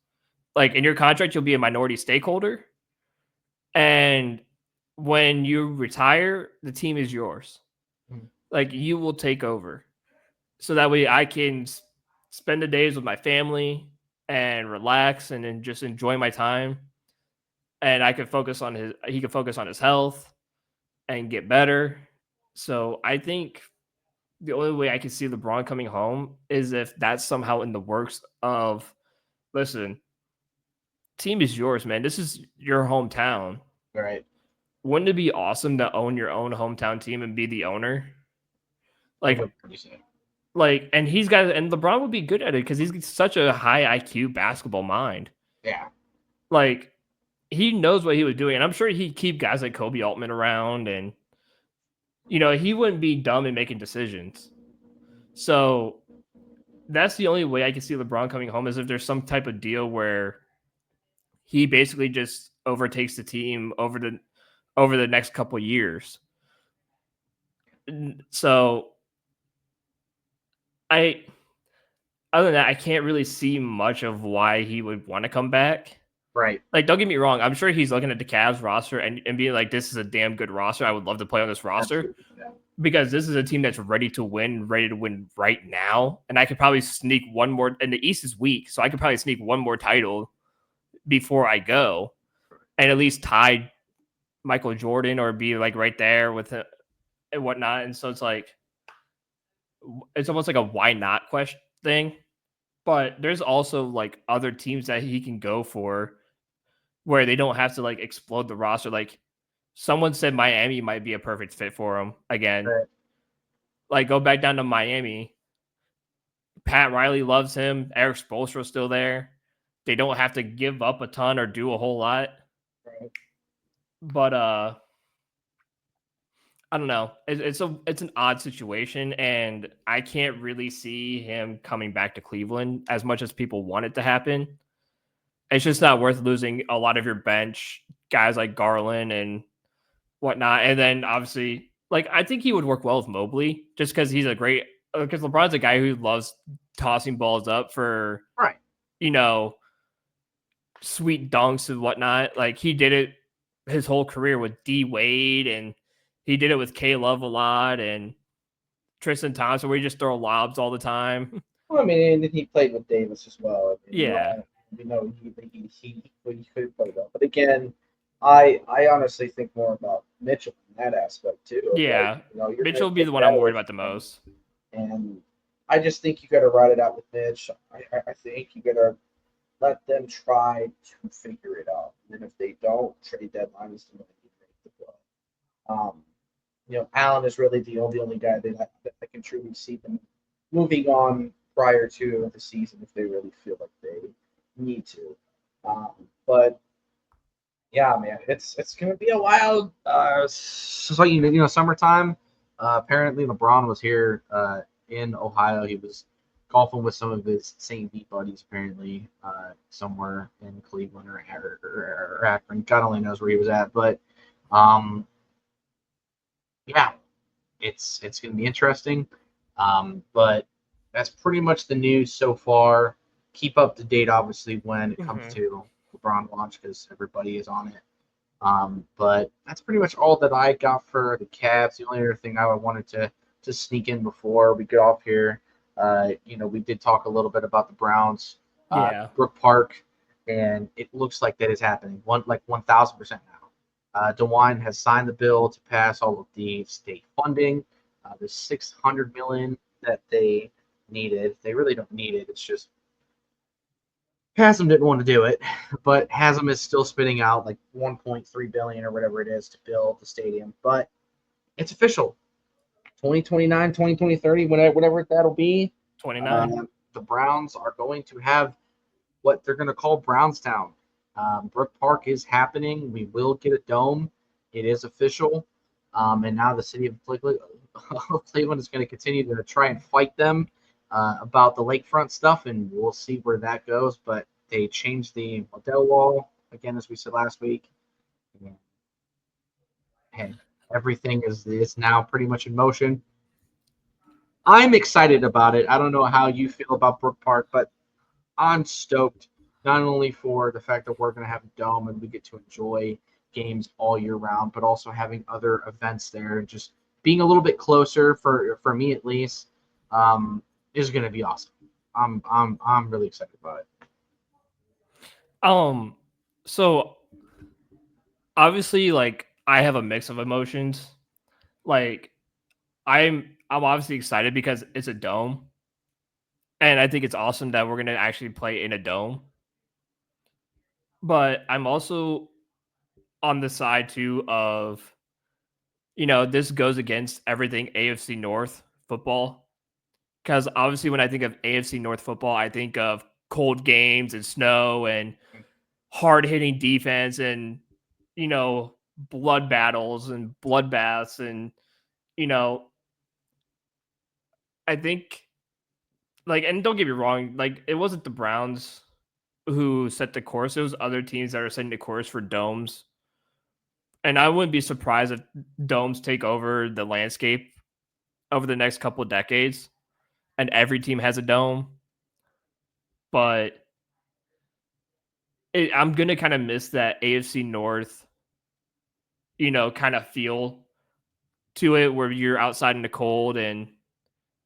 Like in your contract, you'll be a minority stakeholder, and when you retire, the team is yours. Mhm. Like you will take over, so that way I can spend the days with my family and relax and then just enjoy my time. And I could focus on he could focus on his health and get better. So I think the only way I can see LeBron coming home is if that's somehow in the works of, listen, team is yours, man. This is your hometown. Right. Wouldn't it be awesome to own your own hometown team and be the owner? I would Like, say. and and LeBron would be good at it because he's such a high IQ basketball mind. Yeah. Like, he knows what he was doing, and I'm sure he'd keep guys like Kobe Altman around, and he wouldn't be dumb in making decisions. So that's the only way I can see LeBron coming home is if there's some type of deal where he basically just overtakes the team over the next couple years. So I other than that, I can't really see much of why he would want to come back. Right. Like, don't get me wrong, I'm sure he's looking at the Cavs roster and being like, this is a damn good roster. I would love to play on this roster. Absolutely. Yeah. Because this is a team that's ready to win right now. And I could probably sneak one more, and the East is weak, so I could probably sneak one more title before I go and at least tie Michael Jordan or be like right there with it and whatnot. And so it's almost like a why not question thing. But there's also like other teams that he can go for where they don't have to like explode the roster. Like someone said Miami might be a perfect fit for him again. Right. Like go back down to Miami. Pat Riley loves him. Eric Spoelstra's still there. They don't have to give up a ton or do a whole lot. Right. But I don't know. It's an odd situation, and I can't really see him coming back to Cleveland as much as people want it to happen. It's just not worth losing a lot of your bench guys like Garland and whatnot. And then obviously, like I think he would work well with Mobley just because he's a great because LeBron's a guy who loves tossing balls up for Right. you know sweet dunks and whatnot. Like he did it his whole career with D Wade, and he did it with K Love a lot, and Tristan Thompson, where he just throw lobs all the time. Well, I mean, and then he played with Davis as well. I mean, Yeah, we know he could play well. But again, I honestly think more about Mitchell in that aspect too. Of like, yeah. you're going Mitchell to would be take the one that I'm worried away about the from him. most. And I just think you got to ride it out with Mitch. I think you got to let them try to figure it out. And if they don't, trade deadline is the way you make the play. Allen is really the only guy that can truly see them moving on prior to the season if they really feel like they need to. But yeah, man, it's gonna be a wild. So summertime. Apparently, LeBron was here in Ohio. He was golfing with some of his St. Pete buddies. Apparently, somewhere in Cleveland or Akron. God only knows where he was at, but um, yeah, it's going to be interesting. But that's pretty much the news so far. Keep up to date, obviously, when it comes to LeBron launch because everybody is on it. But that's pretty much all that I got for the Cavs. The only other thing I wanted to sneak in before we get off here, we did talk a little bit about the Browns, Yeah. Brook Park, and it looks like that is happening. 1,000% now. DeWine has signed the bill to pass all of the state funding. The $600 million that they needed, they really don't need it. It's just Haslam didn't want to do it, but Haslam is still spitting out like 1.3 billion or whatever it is to build the stadium. But it's official. 2029, 2030, whatever that'll be. 29. The Browns are going to have what they're going to call Brownstown. Brook Park is happening. We will get a dome. It is official. And now the city of Cleveland is going to continue to try and fight them about the lakefront stuff, and we'll see where that goes. But they changed the Odell wall again, as we said last week. And Everything is now pretty much in motion. I'm excited about it. I don't know how you feel about Brook Park, but I'm stoked not only for the fact that we're going to have a dome and we get to enjoy games all year round, but also having other events there and just being a little bit closer for me at least is going to be awesome. I'm really excited about it. So obviously, like, I have a mix of emotions. Like, I'm obviously excited because it's a dome, and I think it's awesome that we're gonna actually play in a dome. But I'm also on the side too of, this goes against everything AFC North football. Because obviously, when I think of AFC North football, I think of cold games and snow and hard hitting defense and, blood battles and bloodbaths. And, you know, I think, like, and don't get me wrong, like, it wasn't the Browns who set the course, it was other teams that are setting the course for domes. And I wouldn't be surprised if domes take over the landscape over the next couple of decades and every team has a dome. But I'm going to kind of miss that AFC North, kind of feel to it where you're outside in the cold and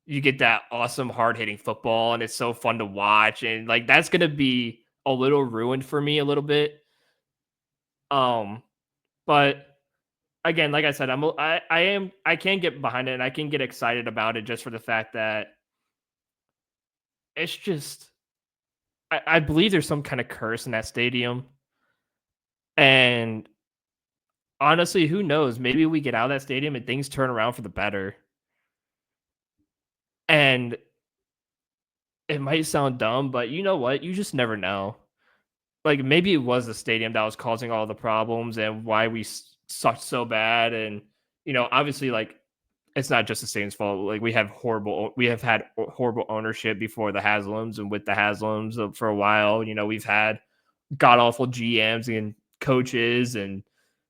you get that awesome hard hitting football and it's so fun to watch. And like, that's going to be a little ruined for me a little bit. But again, like I said, I can get behind it and I can get excited about it just for the fact that it's just, I believe there's some kind of curse in that stadium. And honestly, who knows? Maybe we get out of that stadium and things turn around for the better. And it might sound dumb, but you know what? You just never know. Like, maybe it was the stadium that was causing all the problems and why we sucked so bad. And, obviously, like, it's not just the stadium's fault. Like, we have had horrible ownership before the Haslams, and with the Haslams for a while, we've had god awful GMs and coaches and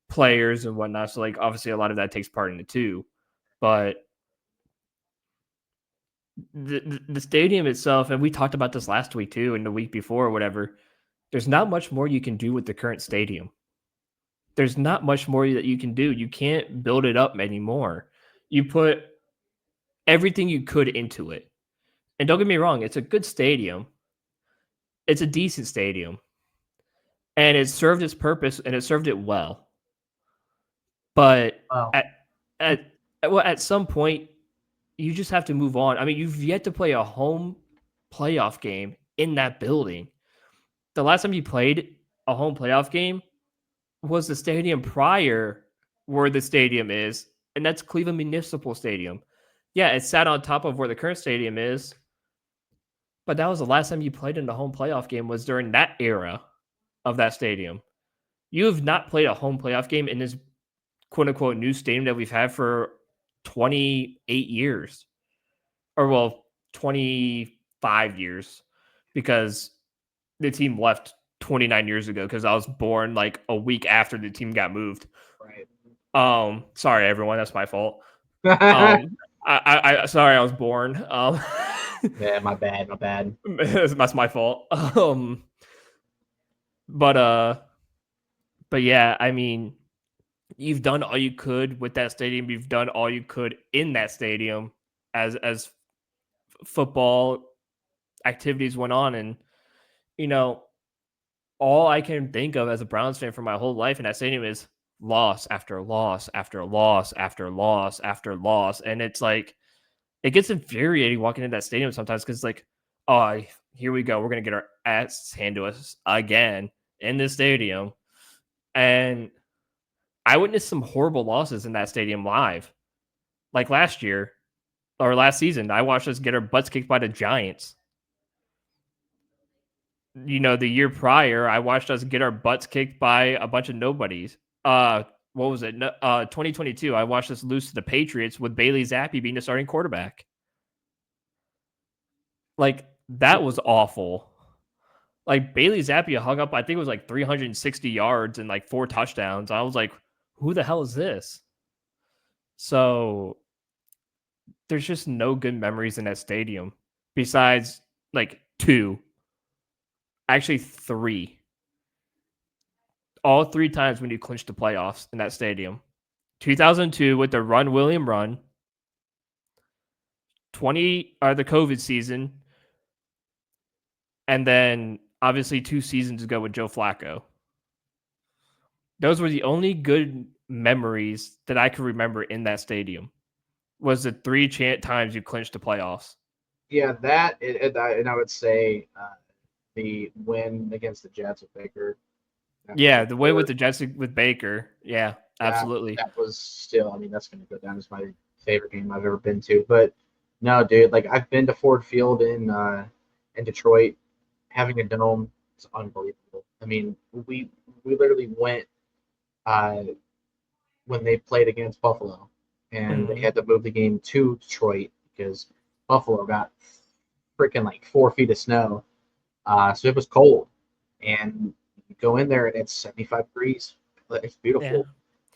players and whatnot. So, like, obviously a lot of that takes part in it too. But the stadium itself, and we talked about this last week too, and the week before or whatever, there's not much more you can do with the current stadium. There's not much more that you can do. You can't build it up anymore. You put everything you could into it. And don't get me wrong, it's a good stadium. It's a decent stadium. And it served its purpose and it served it well. But Wow. at some point, you just have to move on. I mean, you've yet to play a home playoff game in that building. The last time you played a home playoff game was the stadium prior where the stadium is, and that's Cleveland Municipal Stadium. Yeah, it sat on top of where the current stadium is, but that was the last time you played in a home playoff game was during that era of that stadium. You have not played a home playoff game in this quote unquote new stadium that we've had for 28 years. Or, well, 25 years, because the team left 29 years ago because I was born like a week after the team got moved. Right. Sorry everyone, that's my fault. I sorry I was born. Yeah, my bad. That's my fault. But yeah, I mean, you've done all you could with that stadium. You've done all you could in that stadium as football activities went on, and all I can think of as a Browns fan for my whole life in that stadium is loss after loss after loss after loss after loss. And it's like, it gets infuriating walking into that stadium sometimes because, like, oh, here we go. We're going to get our ass handed to us again in this stadium. And I witnessed some horrible losses in that stadium live. Like last year or last season, I watched us get our butts kicked by the Giants. The year prior, I watched us get our butts kicked by a bunch of nobodies. What was it? 2022. I watched us lose to the Patriots with Bailey Zappi being the starting quarterback. Like, that was awful. Like, Bailey Zappi hung up, I think it was like 360 yards and like 4 touchdowns. I was like, who the hell is this? So there's just no good memories in that stadium besides like two, actually three. All three times when you clinched the playoffs in that stadium. 2002 with the Run William run, 20 the COVID season, and then obviously 2 seasons ago with Joe Flacco. Those were the only good memories that I could remember in that stadium. Was the three times you clinched the playoffs? Yeah, that and I would say the win against the Jets with Baker. That was Yeah, a the way with short. the Jets with Baker. Yeah, That absolutely. that was still. I mean, that's going to go down as my favorite game I've ever been to. But no, dude, like I've been to Ford Field in Detroit. Having a dome is unbelievable. I mean, we literally went uh, when they played against Buffalo, and they Mhm. had to move the game to Detroit because Buffalo got freaking like 4 feet of snow. So it was cold, and you go in there and it's 75 degrees. It's Yeah. beautiful.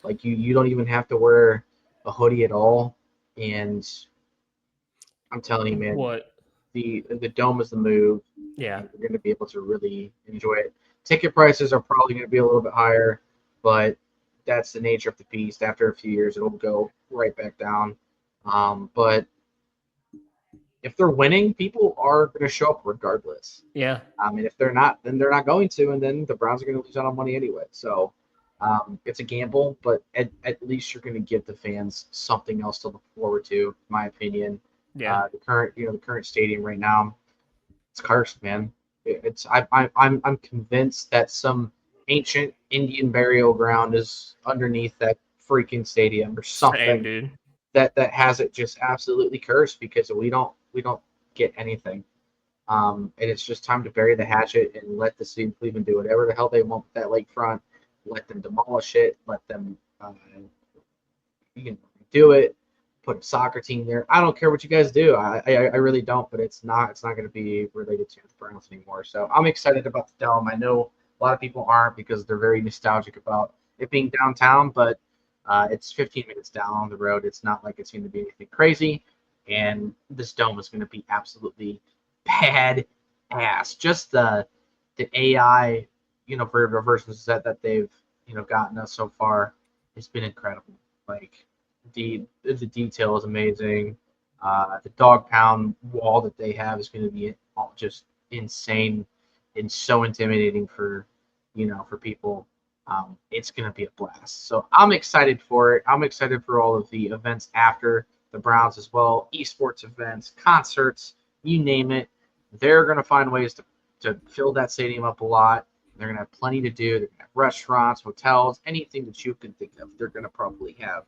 Like you don't even have to wear a hoodie at all. And I'm telling you, man, What? the dome is the move, Yeah. and you're going to be able to really enjoy it. Ticket prices are probably going to be a little bit higher, but that's the nature of the beast. After a few years, it'll go right back down. But if they're winning, people are going to show up regardless. Yeah. And if they're not, then they're not going to, and then the Browns are going to lose out on money anyway. So it's a gamble, but at least you're going to give the fans something else to look forward to, in my opinion. Yeah. The current stadium right now, it's cursed, man. I'm convinced that some ancient Indian burial ground is underneath that freaking stadium or Same, something dude. that has it just absolutely cursed because we don't get anything. And it's just time to bury the hatchet and let the city of Cleveland do whatever the hell they want with that lakefront. Let them demolish it. Let them you can do it. Put a soccer team there. I don't care what you guys do. I really don't. But it's not going to be related to the Browns anymore. So I'm excited about the dome. I know a lot of people aren't because they're very nostalgic about it being downtown, but it's 15 minutes down the road. It's not like it's going to be anything crazy. And this dome is going to be absolutely bad ass. Just the AI, versions that they've gotten us so far, it's been incredible. Like the detail is amazing. The dog pound wall that they have is going to be just insane and so intimidating for people. It's going to be a blast. So I'm excited for it. I'm excited for all of the events after the Browns as well, esports events, concerts, you name it. They're going to find ways to fill that stadium up a lot. They're going to have plenty to do. They're going to have restaurants, hotels, anything that you can think of. They're going to probably have.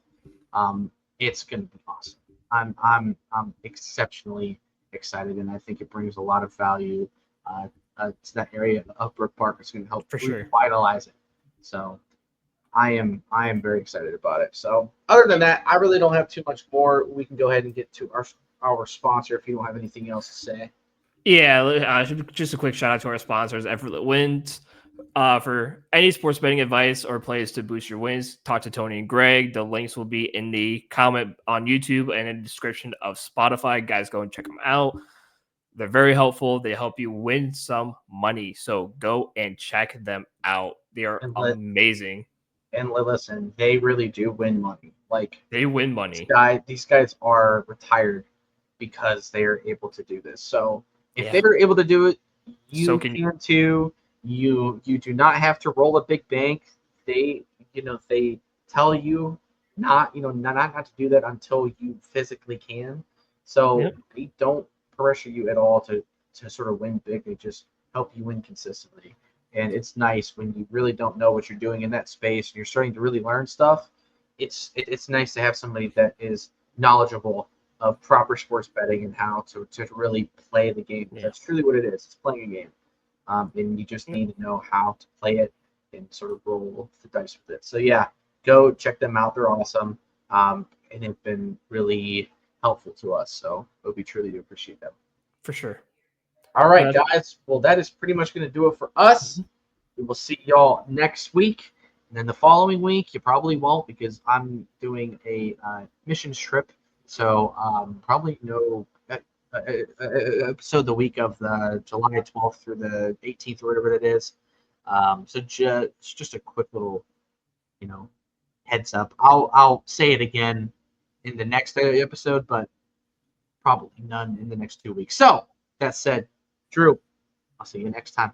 It's going to be awesome. I'm exceptionally excited, and I think it brings a lot of value to that area of Brook Park. It's going to help For sure. revitalize it. So I am very excited about it. So other than that, I really don't have too much more. We can go ahead and get to our sponsor if you don't have anything else to say. Yeah, just a quick shout out to our sponsors, Everlet Wins. For any sports betting advice or plays to boost your wins, talk to Tony and Greg. The links will be in the comment on YouTube and in the description of Spotify. Guys, go and check them out. They're very helpful. They help you win some money. So go and check them out. They are And amazing. listen, they really do win money. Like They win these money. these guys are retired because they are able to do this. So if Yeah. they are able to do it, So you can can too. You do not have to roll a big bank. They tell you not to do that until you physically can. So Yep. they don't pressure you at all to sort of win big. They just help you win consistently. And it's nice when you really don't know what you're doing in that space and you're starting to really learn stuff. It's nice to have somebody that is knowledgeable of proper sports betting and how to really play the game. Yeah. That's truly what it is. It's playing a game, and you just Yep. need to know how to play it and sort of roll the dice with it. So yeah, go check them out. They're awesome, and have been really helpful to us. So we truly do appreciate them. For sure. All right, Uh, guys. Well, that is pretty much going to do it for us. mhm. We will see y'all next week. And then the following week, you probably won't because I'm doing a missions trip. So probably no episode the week of the July 12th through the 18th or whatever it is. So just a quick little, heads up. I'll say it again in the next episode, but probably none in the next 2 weeks. So that said, Drew, I'll see you next time.